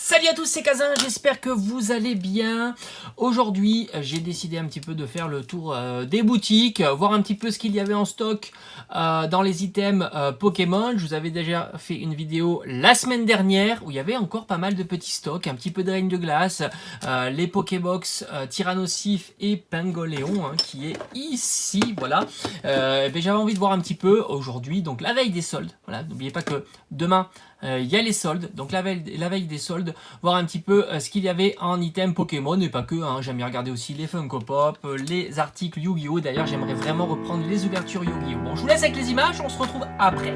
Salut à tous, c'est Kazin, j'espère que vous allez bien. Aujourd'hui, j'ai décidé un petit peu de faire le tour des boutiques, voir un petit peu ce qu'il y avait en stock dans les items Pokémon. Je vous avais déjà fait une vidéo la semaine dernière où il y avait encore pas mal de petits stocks, un petit peu de Reine de Glace, les Pokébox Tyrannosif et Pingoléon qui est ici, voilà. J'avais envie de voir un petit peu aujourd'hui, donc la veille des soldes. Voilà, n'oubliez pas que demain, il y a les soldes, donc la veille des soldes, voir un petit peu ce qu'il y avait en item Pokémon, et pas que, j'aime bien regarder aussi les Funko Pop, les articles Yu-Gi-Oh! D'ailleurs, j'aimerais vraiment reprendre les ouvertures Yu-Gi-Oh! Bon, je vous laisse avec les images, on se retrouve après.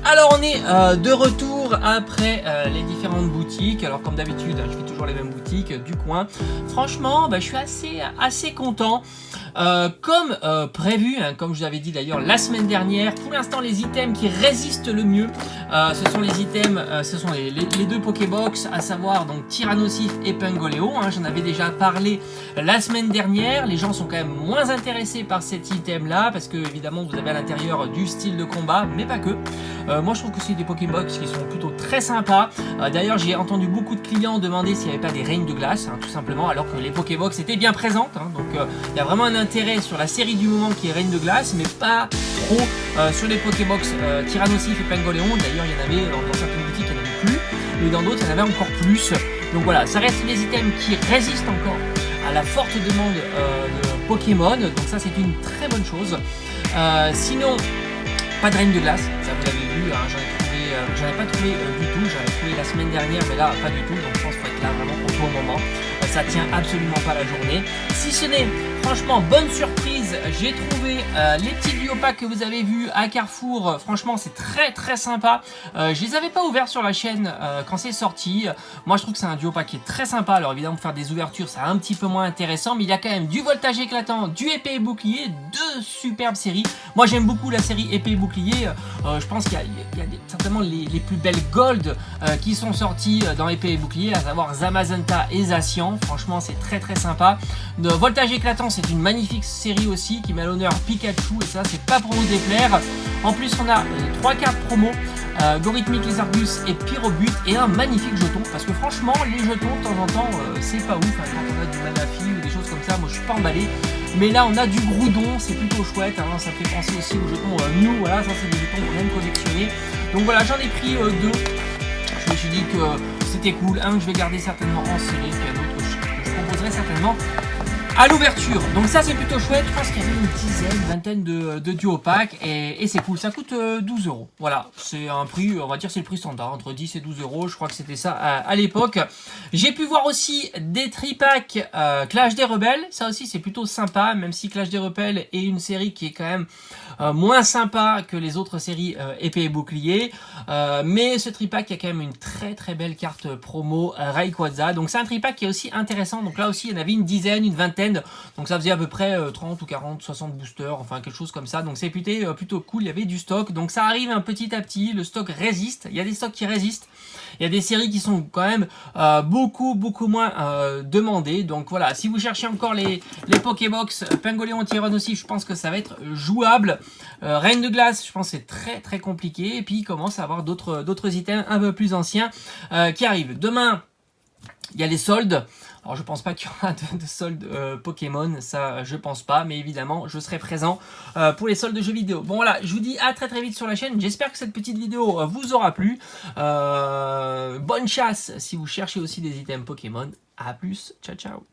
Alors on est de retour après les différentes boutiques. Alors comme d'habitude, je fais toujours les mêmes boutiques du coin. Franchement, je suis assez content. Comme prévu, comme je vous avais dit d'ailleurs la semaine dernière, pour l'instant les items qui résistent le mieux, ce sont les items, ce sont les deux Pokébox, à savoir donc Tyrannosif et Pingoléon. J'en avais déjà parlé la semaine dernière. Les gens sont quand même moins intéressés par cet item là, parce que évidemment vous avez à l'intérieur du style de combat, mais pas que. Moi je trouve que c'est des Pokébox qui sont plutôt très sympas. D'ailleurs j'ai entendu beaucoup de clients demander s'il n'y avait pas des Reines de Glace, tout simplement, alors que les Pokébox étaient bien présentes. Donc il y a vraiment un intérêt sur la série du moment qui est Reine de Glace, mais pas trop sur les Pokébox Tyrannosif et Pingoléon. D'ailleurs il y en avait dans certaines boutiques, il n'y en avait plus, mais dans d'autres il y en avait encore plus. Donc voilà, ça reste des items qui résistent encore à la forte demande de Pokémon, donc ça c'est une très bonne chose. Sinon, pas de Reine de Glace, ça vous l'avez vu, j'en ai pas trouvé du tout, j'en ai trouvé la semaine dernière, mais là pas du tout, donc je pense qu'il faut être là vraiment au bon moment. Ça tient absolument pas la journée. Si ce n'est, franchement, bonne surprise, j'ai trouvé les petits duopacks que vous avez vus à Carrefour. Franchement, c'est très sympa. Je les avais pas ouverts sur la chaîne quand c'est sorti. Moi, je trouve que c'est un duopack qui est très sympa. Alors évidemment, pour faire des ouvertures, c'est un petit peu moins intéressant, mais il y a quand même du voltage éclatant, du épée et bouclier, deux superbes séries. Moi, j'aime beaucoup la série épée et bouclier. Je pense qu'il y a certainement les plus belles gold qui sont sorties dans épée et bouclier, à savoir Zamazenta et Zacian. Franchement, c'est très sympa. De voltage éclatant, c'est une magnifique série aussi qui met à l'honneur Pikachu, et ça, c'est pas pour vous déplaire. En plus, on a 3 cartes promo Gorithmique, les Argus et Pyrobut, et un magnifique jeton, parce que franchement les jetons de temps en temps c'est pas ouf, hein, quand on a du Manafi ou des choses comme ça, moi je suis pas emballé, mais là on a du Groudon, c'est plutôt chouette, hein, ça fait penser aussi aux jetons Mew, voilà, ça c'est des jetons qu'on aime collectionner, donc voilà, j'en ai pris deux, je me suis dit que c'était cool, un que je vais garder certainement en série, puis un autre que je proposerai certainement à l'ouverture. Donc ça c'est plutôt chouette, je pense qu'il y avait une dizaine, une vingtaine de duo packs et c'est cool, ça coûte 12 €. Voilà, c'est un prix, on va dire c'est le prix standard, entre 10 et 12 €, je crois que c'était ça à l'époque. J'ai pu voir aussi des tripacks Clash des Rebelles, ça aussi c'est plutôt sympa, même si Clash des Rebelles est une série qui est quand même moins sympa que les autres séries épée et bouclier, mais ce tripack, il y a quand même une très belle carte promo Rayquaza, donc c'est un tripack qui est aussi intéressant, donc là aussi il y en avait une dizaine, une vingtaine, donc ça faisait à peu près 30 ou 40, 60 boosters, enfin quelque chose comme ça, donc c'est plutôt cool, il y avait du stock, donc ça arrive un petit à petit, le stock résiste, il y a des stocks qui résistent, il y a des séries qui sont quand même beaucoup moins demandées, donc voilà, si vous cherchez encore les Pokébox, Pingoléon, Tyron aussi, je pense que ça va être jouable. Reine de glace, je pense que c'est très compliqué, et puis il commence à avoir d'autres items un peu plus anciens qui arrivent. Demain, il y a les soldes. Alors je pense pas qu'il y aura de soldes Pokémon, ça je pense pas, mais évidemment je serai présent pour les soldes de jeux vidéo. Bon voilà, je vous dis à très vite sur la chaîne, j'espère que cette petite vidéo vous aura plu. Bonne chasse si vous cherchez aussi des items Pokémon, à plus, ciao ciao.